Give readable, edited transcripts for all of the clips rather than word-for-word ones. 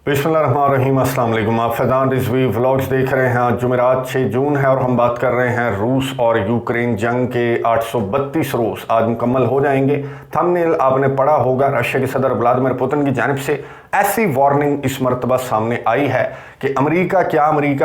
बिस्मिल्लाहिर्रहमानिर्रहीम, अस्सलाम वालेकुम। आप फैज़ान रिजवी व्लॉग्स देख रहे हैं। आज जुमेरात 6 जून है और हम बात कर रहे हैं रूस और यूक्रेन जंग के 832 रोज़ आज मुकम्मल हो जाएंगे। थंबनेल आपने पढ़ा होगा, रशिया के सदर व्लादिमीर पुतिन की जानिब से ऐसी वार्निंग इस मरतबा सामने आई है कि अमेरिका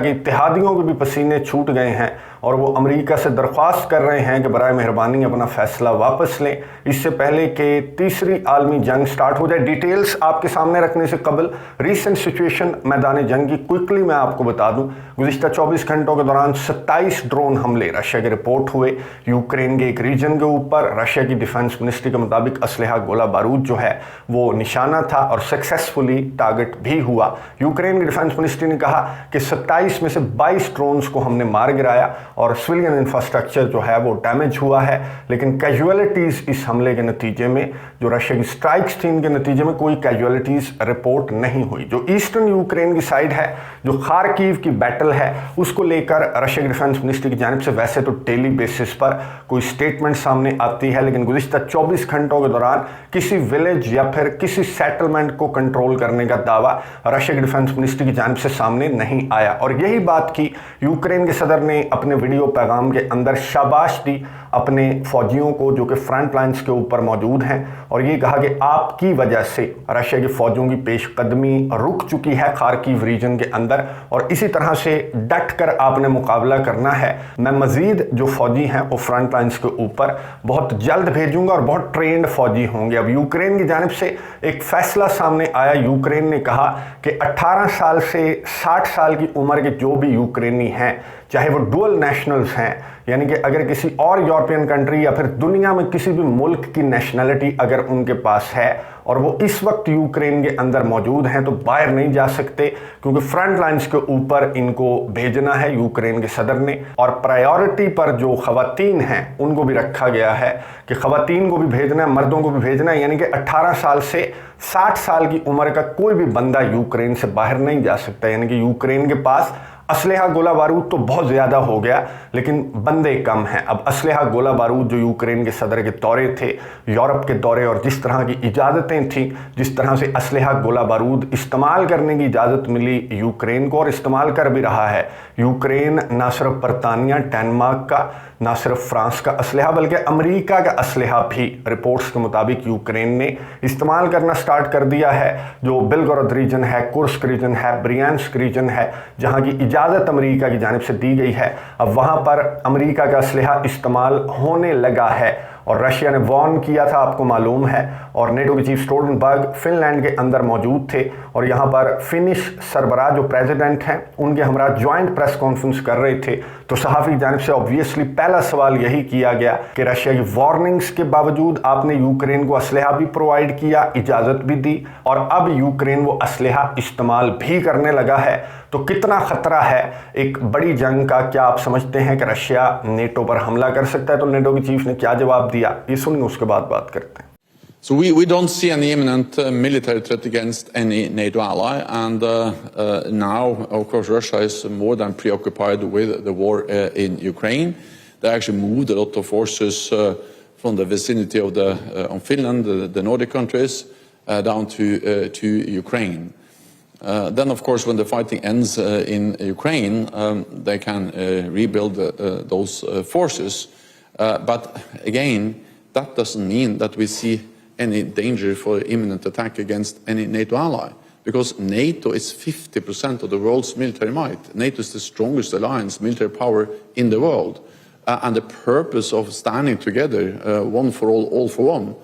के इत्तेहादियों के भी पसीने छूट गए हैं और वो अमेरिका से दरख्वास्त कर रहे हैं कि बराए मेहरबानी अपना फैसला वापस लें, इससे पहले कि तीसरी आलमी जंग स्टार्ट हो जाए। डिटेल्स आपके सामने रखने से कबल रीसेंट सिचुएशन मैदान जंग की क्विकली मैं आपको बता दूं। गुज़िश्ता 24 घंटों के दौरान 27 ड्रोन हमले रशिया के रिपोर्ट हुए यूक्रेन के एक रीजन के ऊपर। रशिया की डिफेंस मिनिस्ट्री के मुताबिक असलहा गोला बारूद जो है वो निशाना था और सक्सेसफुली टारगेट भी हुआ। यूक्रेन की डिफेंस मिनिस्ट्री ने कहा कि 27 में से 22 ड्रोन्स को हमने मार गिराया और सिविलियन इंफ्रास्ट्रक्चर जो है वो डैमेज हुआ है, लेकिन कैजुअलिटीज़ इस हमले के नतीजे में, जो रशिया की स्ट्राइक्स थी इनके नतीजे में कोई कैजुअलिटीज़ रिपोर्ट नहीं हुई। जो ईस्टर्न यूक्रेन की साइड है, जो खारकीव की बैटल है, उसको लेकर रशिया की डिफेंस मिनिस्ट्री की जानिब से वैसे तो डेली बेसिस पर कोई स्टेटमेंट सामने आती है, लेकिन गुज़िश्ता 24 घंटों के दौरान किसी विलेज या फिर किसी सेटलमेंट को कंट्रोल करने का दावा रशिया की डिफेंस मिनिस्ट्री की जानिब से सामने नहीं आया। और यही बात की यूक्रेन के सदर ने अपने वीडियो पैगाम के अंदर शाबाश दी अपने फौजियों को जो कि फ्रंट लाइन्स के ऊपर मौजूद हैं, और ये कहा कि आपकी वजह से रशिया की फौजों की पेशकदमी रुक चुकी है खारकीव रीजन के अंदर और इसी तरह से डट कर आपने मुकाबला करना है। मैं मजीद जो फौजी हैं वो फ्रंट लाइन्स के ऊपर बहुत जल्द भेजूंगा और बहुत ट्रेंड फौजी होंगे। अब यूक्रेन की जानिब से एक फैसला सामने आया। यूक्रेन ने कहा कि 18 साल से 60 साल की उम्र के जो भी यूक्रेनी हैं, चाहे वो डुअल नेशनल्स हैं, यानी कि अगर किसी और यूरोपियन कंट्री या फिर दुनिया में किसी भी मुल्क की नेशनलिटी अगर उनके पास है और वो इस वक्त यूक्रेन के अंदर मौजूद हैं, तो बाहर नहीं जा सकते क्योंकि फ्रंट लाइन्स के ऊपर इनको भेजना है यूक्रेन के सदर ने। और प्रायोरिटी पर जो खवातीन हैं उनको भी रखा गया है कि खवातीन को भी भेजना है, मर्दों को भी भेजना है, यानी कि 18 साल से 60 साल की उम्र का कोई भी बंदा यूक्रेन से बाहर नहीं जा सकता। यानी कि यूक्रेन के पास असलहा गोला बारूद तो बहुत ज़्यादा हो गया लेकिन बंदे कम हैं। अब असलहा गोला बारूद जो यूक्रेन के सदर के दौरे थे, यूरोप के दौरे, और जिस तरह की इजाज़तें थीं, जिस तरह से असलहा गोला बारूद इस्तेमाल करने की इजाज़त मिली यूक्रेन को और इस्तेमाल कर भी रहा है यूक्रेन, ना सिर्फ बरतानिया डेनमार्क का, ना सिर्फ फ्रांस का असलहा बल्कि अमेरिका का असलहा भी रिपोर्ट्स के मुताबिक यूक्रेन ने इस्तेमाल करना स्टार्ट कर दिया है। जो बेलगोरोद रीजन है, कुर्स्क रीजन है, ब्रियांस्क रीजन है, जहां की इजाज़त अमेरिका की जानिब से दी गई है, अब वहां पर अमेरिका का असलहा इस्तेमाल होने लगा है। और रशिया ने वार्न किया था, आपको मालूम है, और नेटो के चीफ स्टोल्टनबर्ग फिनलैंड के अंदर मौजूद थे और यहाँ पर फिनिश सरबराह जो प्रेसिडेंट हैं उनके हमरा ज्वाइंट प्रेस कॉन्फ्रेंस कर रहे थे। तो सहाफ़ी की जानिब से ऑब्वियसली पहला सवाल यही किया गया कि रशिया की वार्निंग्स के बावजूद आपने यूक्रेन को असलहा भी प्रोवाइड किया, इजाज़त भी दी, और अब यूक्रेन वो असलहा इस्तेमाल भी करने लगा है। तो कितना ख़तरा है एक बड़ी जंग का? क्या आप समझते हैं कि रशिया नेटो पर हमला कर सकता है? तो नेटो के चीफ ने क्या जवाब दिया, ये सुनिए, उसके बाद बात करते हैं। So we don't see any imminent military threat against any NATO ally, and now, of course, Russia is more than preoccupied with the war in Ukraine. They actually moved a lot of forces from the vicinity of on Finland, the Nordic countries, down to Ukraine. Then, of course, when the fighting ends in Ukraine, they can rebuild those forces. But again, that doesn't mean that we see any danger for imminent attack against any NATO ally, because NATO is 50% of the world's military might. NATO is the strongest alliance, military power in the world. And the purpose of standing together, one for all for one,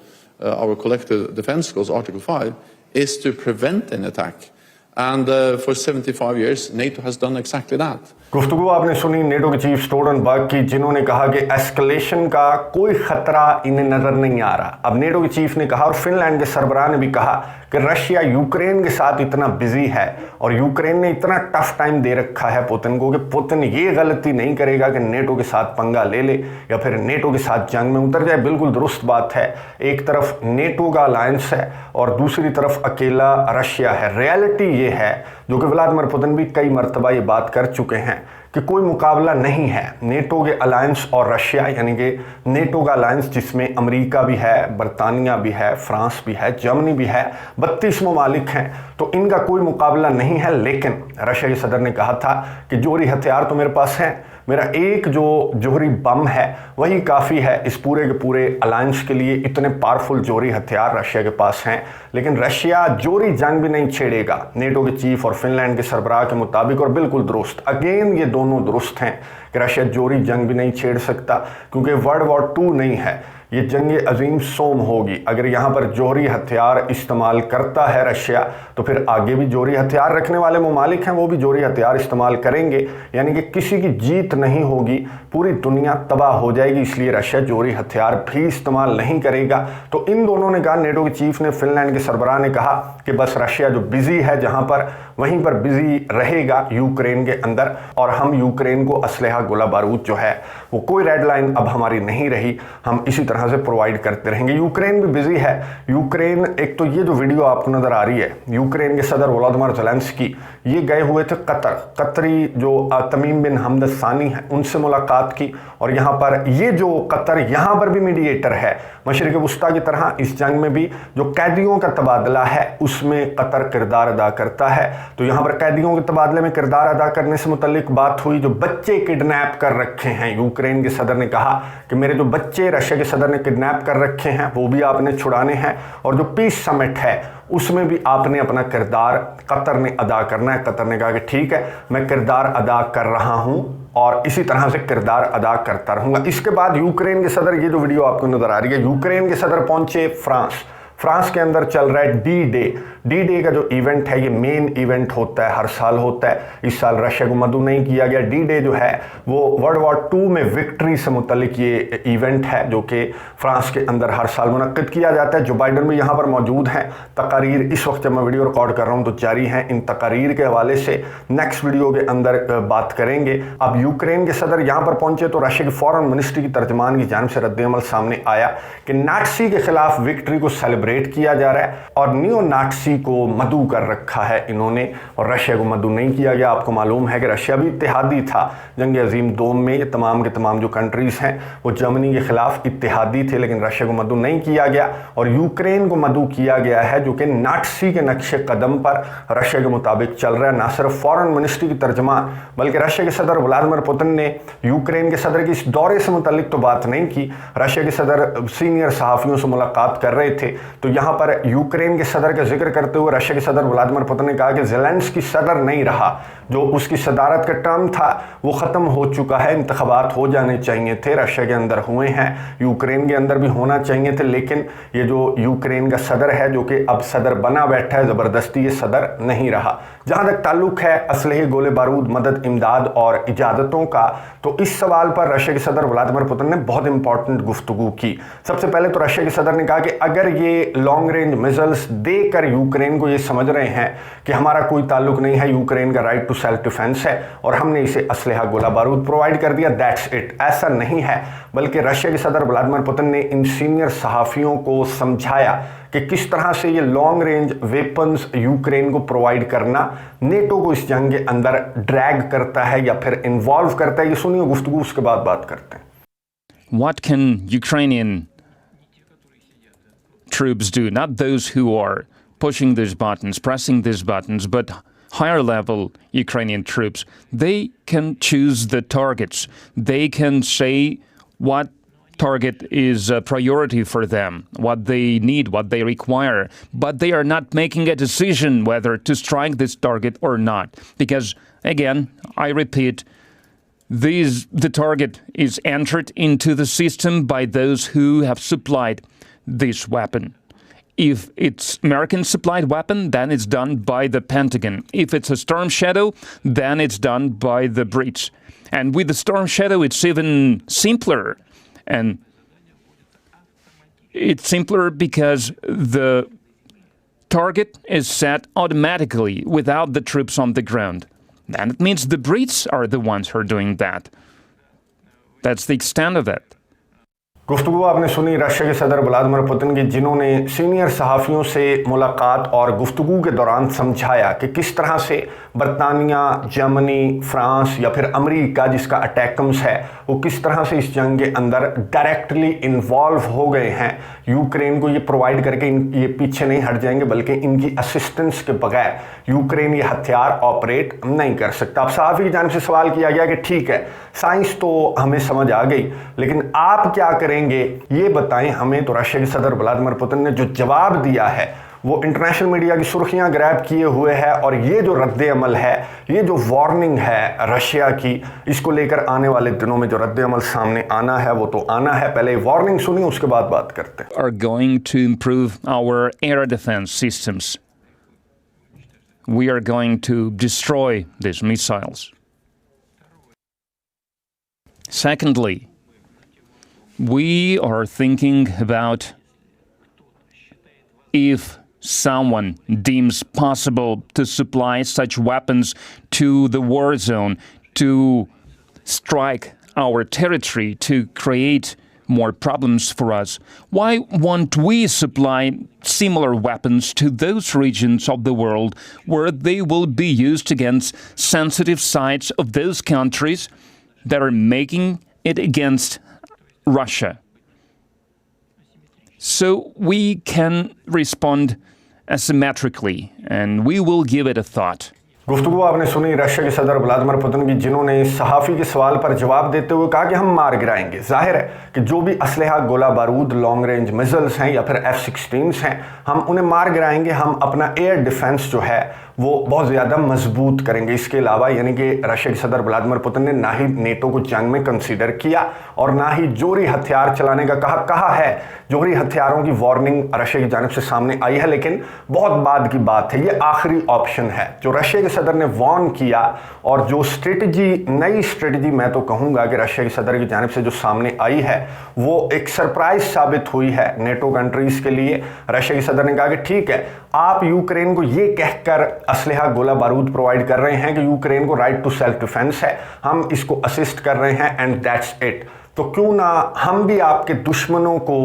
our collective defense goes Article 5, is to prevent an attack. And for 75 years, NATO has done exactly that. गुफ्तगू आपने सुनी NATO के chief Stoltenberg की, जिन्होंने कहा कि escalation का कोई खतरा इन्हें नजर नहीं आ रहा। अब नेटो के चीफ ने कहा और फिनलैंड के सरबराह ने भी कहा कि रशिया यूक्रेन के साथ इतना बिजी है और यूक्रेन ने इतना टफ टाइम दे रखा है पुतिन को कि पुतिन ये गलती नहीं करेगा कि नेटो के साथ पंगा ले ले या फिर नेटो के साथ जंग में उतर जाए। बिल्कुल दुरुस्त बात है। एक तरफ नेटो का अलायंस है और दूसरी तरफ अकेला रशिया है। रियलिटी ये है, जो कि व्लादिमीर पुतिन भी कई मरतबा ये बात कर चुके हैं, कि कोई मुकाबला नहीं है नेटो के अलायंस और रशिया, यानी कि नेटो का अलायंस जिसमें अमेरिका भी है, बरतानिया भी है, फ्रांस भी है, जर्मनी भी है, 32 ममालिक हैं। तो इनका कोई मुकाबला नहीं है। लेकिन रशिया के सदर ने कहा था कि जोहरी हथियार तो मेरे पास हैं, मेरा एक जो जोहरी बम है वही काफ़ी है इस पूरे के पूरे अलायंस के लिए। इतने पावरफुल जोहरी हथियार रशिया के पास हैं, लेकिन रशिया जोहरी जंग भी नहीं छेड़ेगा, नेटो के चीफ और फिनलैंड के सरबराह के मुताबिक। और बिल्कुल दुरुस्त, अगेन ये दोनों दुरुस्त हैं कि रशिया जोहरी जंग भी नहीं छेड़ सकता, क्योंकि वर्ल्ड वॉर 2 नहीं है, ये जंग अजीम सोम होगी। अगर यहाँ पर जोहरी हथियार इस्तेमाल करता है रशिया, तो फिर आगे भी जोहरी हथियार रखने वाले ममालिक हैं, वो भी जोहरी हथियार इस्तेमाल करेंगे, यानी कि किसी की जीत नहीं होगी, पूरी दुनिया तबाह हो जाएगी। इसलिए रशिया जोहरी हथियार भी इस्तेमाल नहीं करेगा। तो इन दोनों ने कहा, नेटो के चीफ ने, फिनलैंड के सरबराह ने कहा कि बस रशिया जो बिजी है जहाँ पर, वहीं पर बिजी रहेगा यूक्रेन के अंदर, और हम यूक्रेन को असलहा गोला बारूद जो है वो कोई रेड लाइन अब हमारी नहीं रही, हम इसी तरह से प्रोवाइड करते रहेंगे। यूक्रेन भी बिजी है। यूक्रेन, एक तो ये जो वीडियो आपको नजर आ रही है, यूक्रेन के सदर वोलोदिमीर ज़ेलेंस्की ये गए हुए थे कतर, कतरी जो तमीम बिन हमद सानी है उनसे मुलाकात की। और यहाँ पर ये जो कतर यहाँ पर भी मीडिएटर है, मशरिक़ वुस्ता की तरह इस जंग में भी जो कैदियों का तबादला है उसमें कतर किरदार अदा करता है। तो यहाँ पर कैदियों के तबादले में किरदार अदा करने से मुतल्लिक बात हुई। जो बच्चे किडनैप कर रखे हैं, यूक्रेन के सदर ने कहा कि मेरे जो बच्चे रशिया के सदर ने किडनैप कर रखे हैं वो भी आपने छुड़ाने हैं, और जो पीस समिट है उसमें भी आपने अपना किरदार कतर ने अदा करना है। कतर ने कहा कि ठीक है, मैं किरदार अदा कर रहा हूं और इसी तरह से किरदार अदा करता रहूंगा। इसके बाद यूक्रेन के सदर, ये जो वीडियो आपको नजर आ रही है, यूक्रेन के सदर पहुंचे फ्रांस के अंदर चल रहा है डी डे का जो इवेंट है, ये मेन इवेंट होता है, हर साल होता है। इस साल रशिया को मदऊ नहीं किया गया। डी डे जो है वो वर्ल्ड वॉर 2 में विक्ट्री से मुतल्लिक ये इवेंट है जो कि फ्रांस के अंदर हर साल मुनक्किद किया जाता है। जो बाइडन भी यहाँ पर मौजूद हैं। तकारीर इस वक्त जब मैं वीडियो रिकॉर्ड कर रहा हूँ तो जारी हैं। इन तकारीर के हवाले से नेक्स्ट वीडियो के अंदर बात करेंगे। अब यूक्रेन के सदर यहाँ पर पहुंचे तो रशिया की फॉरेन मिनिस्ट्री की तर्जमान की जानिब से रद्द-ए-अमल सामने आया कि नाटसी के खिलाफ विक्ट्री को सेलिब्रेट किया जा रहा है और नियो नाटसी को मदऊ कर रखा है इन्होंने, और रशिया को मदऊ नहीं किया गया। आपको मालूम है कि रशिया भी इत्तेहादी था जंग अजीम दोम में। ये तमाम के तमाम जो कंट्रीज हैं वो जर्मनी के खिलाफ इत्तेहादी थे, लेकिन रशिया को मदऊ नहीं किया गया और यूक्रेन को मदऊ किया गया है, जो कि नाटसी के नक्शे कदम पर रशिया के मुताबिक चल रहा है। ना सिर्फ फॉरेन मिनिस्ट्री की तर्जमान, बल्कि रशिया के सदर व्लादिमीर पुतिन ने यूक्रेन के सदर की इस दौरे से मुतल्लिक तो बात नहीं की। रशिया के सदर सीनियर सहाफ़ियों से मुलाकात कर रहे थे, तो यहाँ पर यूक्रेन के सदर का जिक्र करते हुए रशिया के सदर व्लादिमीर पुतिन ने कहा कि ज़ेलेंस्की सदर नहीं रहा, जो उसकी सदारत का टर्म था वो ख़त्म हो चुका है, इंतखाबात हो जाने चाहिए थे। रशिया के अंदर हुए हैं, यूक्रेन के अंदर भी होना चाहिए थे, लेकिन ये जो यूक्रेन का सदर है जो कि अब सदर बना बैठा है, ज़बरदस्ती ये सदर नहीं रहा। जहाँ तक ताल्लुक है असलहे, गोले बारूद, मदद, इमदाद और इजाज़तों का, तो इस सवाल पर रशिया के सदर व्लादिमीर पुतिन ने बहुत इंपॉर्टेंट गुफ्तगू की। सबसे पहले तो रशिया के सदर ने कहा कि अगर ये लॉन्ग रेंज मिसाइल्स देकर यूक्रेन को ये समझ रहे हैं कि हमारा कोई ताल्लुक नहीं है, यूक्रेन का राइट टू सेल्फ डिफेंस है और हमने इसे असलहा गोला बारूद प्रोवाइड कर दिया, दैट्स इट, ऐसा नहीं है। बल्कि रशिया के सदर व्लादिमीर पुतिन ने इन सीनियर सहाफ़ियों को समझाया कि किस तरह से ये लॉन्ग रेंज वेपन्स यूक्रेन को प्रोवाइड करना नेटो को इस जंग के अंदर ड्रैग करता है या फिर इन्वॉल्व करता है। ये सुनिए गुफ्तगू, उसके बाद बात करते हैं। What can Ukrainian troops do? Not those who are pushing these buttons, pressing these buttons, but higher level Ukrainian troops. They can choose the targets. They can say what target is a priority for them, what they need, what they require, but they are not making a decision whether to strike this target or not. Because, again, I repeat, the target is entered into the system by those who have supplied this weapon. If it's American-supplied weapon, then it's done by the Pentagon. If it's a Storm Shadow, then it's done by the Brits. And with the Storm Shadow, it's even simpler. And it's simpler because the target is set automatically without the troops on the ground. And it means the Brits are the ones who are doing that. That's the extent of it. गुफ्तगू आपने सुनी Russia के सदर Vladimir Putin की, जिन्होंने senior सहाफ़ियों से मुलाकात और गुफ्तगू के दौरान समझाया कि किस तरह से बरतानिया, जर्मनी, फ्रांस या फिर अमेरिका जिसका अटैकम्स है वो किस तरह से इस जंग के अंदर डायरेक्टली इन्वॉल्व हो गए हैं। यूक्रेन को ये प्रोवाइड करके ये पीछे नहीं हट जाएंगे, बल्कि इनकी असिस्टेंस के बगैर यूक्रेन ये हथियार ऑपरेट नहीं कर सकता। अब सहाफ़ी की जानिब से सवाल किया गया कि ठीक है, साइंस तो हमें समझ आ गई, लेकिन आप क्या करेंगे ये बताएं हमें। तो रशिया के सदर व्लादिमीर पुतिन ने जो जवाब दिया है वो इंटरनेशनल मीडिया की सुर्खियां ग्रैब किए हुए है, और ये जो रद्द अमल है, ये जो वार्निंग है रशिया की, इसको लेकर आने वाले दिनों में जो रद्द अमल सामने आना है वो तो आना है। पहले वार्निंग सुनी, उसके बाद बात करते हैं। Are going to improve our air defense systems. We are going to destroy these missiles. Secondly, we are thinking about if someone deems possible to supply such weapons to the war zone, to strike our territory, to create more problems for us. Why won't we supply similar weapons to those regions of the world where they will be used against sensitive sites of those countries that are making it against Russia? So we can respond asymmetrically, and we will give it a thought. गुफ्तगू आपने सुनी Russia के सदर Vladimir Putin की, जिन्होंने सहाफ़ी के सवाल पर जवाब देते हुए कहा कि हम मार गिराएंगे। जाहिर है कि जो भी असलहा, गोला बारूद, लॉन्ग रेंज मिसाइल्स हैं या फिर F-16s हैं, हम उन्हें मार गिराएंगे। हम अपना एयर डिफेंस जो है वो बहुत ज़्यादा मजबूत करेंगे। इसके अलावा यानी कि रशिया के सदर व्लादिमीर पुतिन ने ना ही नेटो को जंग में कंसीडर किया और ना ही जोहरी हथियार चलाने का कहा है। जोहरी हथियारों की वार्निंग रशिया की जानिब से सामने आई है, लेकिन बहुत बाद की बात है, ये आखिरी ऑप्शन है। जो रशिया के सदर ने वार्न किया और जो स्ट्रेटजी, नई स्ट्रेटजी मैं तो कहूँगा कि रशिया के सदर की जानिब से जो सामने आई है वो एक सरप्राइज साबित हुई है नेटो कंट्रीज़ के लिए। रशिया के सदर ने कहा कि ठीक है, आप यूक्रेन को ये कहकर असलहा, गोला बारूद प्रोवाइड कर रहे हैं कि यूक्रेन को राइट टू सेल्फ डिफेंस है, हम इसको असिस्ट कर रहे हैं एंड दैट्स इट, तो क्यों ना हम भी आपके दुश्मनों को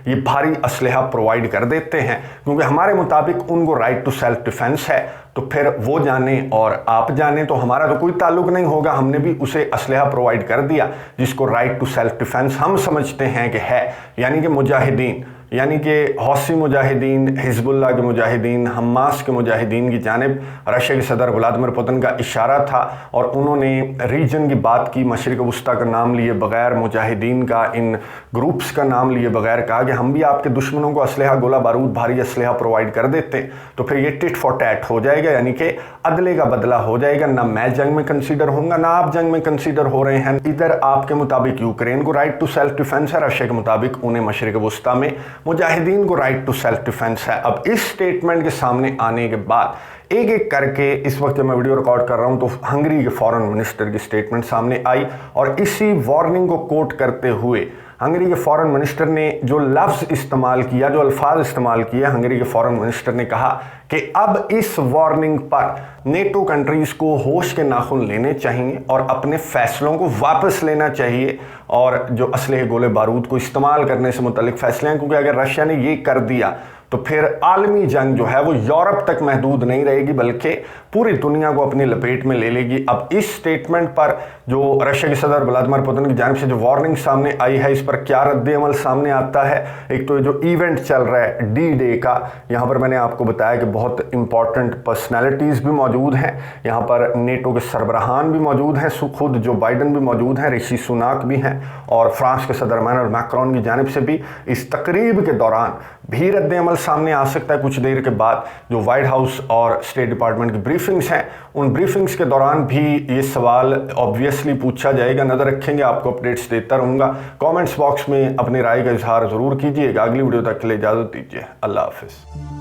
ये भारी असलहा प्रोवाइड कर देते हैं, क्योंकि हमारे मुताबिक उनको राइट टू सेल्फ डिफेंस है। तो फिर वो जाने और आप जाने, तो हमारा तो कोई ताल्लुक नहीं होगा, हमने भी उसे असलहा प्रोवाइड कर दिया जिसको राइट टू सेल्फ डिफेंस हम समझते हैं कि है, यानी कि मुजाहिदीन, यानी कि हौसी मुजाहिदीन, हिजबुल्लाह के मुजाहिदीन, हमास के मुजाहिदीन की जानिब रशिया के सदर व्लादिमीर पुतिन का इशारा था और उन्होंने रीजन की बात की, मशरिक वस्ता का नाम लिए बगैर, मुजाहिदीन का, इन ग्रुप्स का नाम लिए बगैर कहा कि हम भी आपके दुश्मनों को असलहा, गोला बारूद, भारी असलहा प्रोवाइड कर देते हैं, तो फिर ये टिट फॉर टैट हो जाएगा, यानी कि अदले का बदला हो जाएगा। ना मैं जंग में कंसीडर होऊंगा, ना आप जंग में कंसीडर हो रहे हैं। इधर आपके मुताबिक यूक्रेन को राइट टू सेल्फ डिफेंस है, रशिया के मुताबिक उन्हें मशरिक वस्ता में मुजाहिदीन को राइट टू सेल्फ डिफेंस है। अब इस स्टेटमेंट के सामने आने के बाद एक एक करके इस वक्त जब मैं वीडियो रिकॉर्ड कर रहा हूं तो हंगरी के फॉरेन मिनिस्टर की स्टेटमेंट सामने आई और इसी वार्निंग को कोट करते हुए हंगरी के फॉरेन मिनिस्टर ने जो लफ्ज़ इस्तेमाल किया, जो अल्फाज इस्तेमाल किए, हंगरी के फॉरेन मिनिस्टर ने कहा कि अब इस वार्निंग पर नेटो कंट्रीज़ को होश के नाखून लेने चाहिए और अपने फैसलों को वापस लेना चाहिए, और जो असलहे, गोले बारूद को इस्तेमाल करने से मुतल्लिक फैसले हैं, क्योंकि अगर रशिया ने ये कर दिया तो फिर आलमी जंग जो है वो यूरोप तक महदूद नहीं रहेगी, बल्कि पूरी दुनिया को अपनी लपेट में ले लेगी। अब इस स्टेटमेंट पर जो रशिया के सदर व्लादिमीर पुतिन की जानिब से जो वार्निंग सामने आई है, इस पर क्या रद्द अमल सामने आता है। एक तो जो इवेंट चल रहा है डी डे का, यहाँ पर मैंने आपको बताया कि बहुत इंपॉर्टेंट पर्सनैलिटीज़ भी मौजूद हैं, यहाँ पर नेटो के सरबराहान भी मौजूद हैं, खुद जो बाइडन भी मौजूद हैं, ऋषि सुनाक भी हैं, और फ्रांस के सदर इमैनुअल मैक्रोन की जानिब से भी इस तकरीब के दौरान भी रद्द अमल सामने आ सकता है कुछ देर के बाद। जो वाइट हाउस और स्टेट डिपार्टमेंट की ब्रीफिंग्स हैं, उन ब्रीफिंग्स के दौरान भी ये सवाल ऑब्वियसली पूछा जाएगा। नज़र रखेंगे, आपको अपडेट्स देता रहूँगा। कमेंट्स बॉक्स में अपनी राय का इजहार ज़रूर कीजिएगा। अगली वीडियो तक के लिए इजाज़त दीजिए। अल्लाह हाफिज़।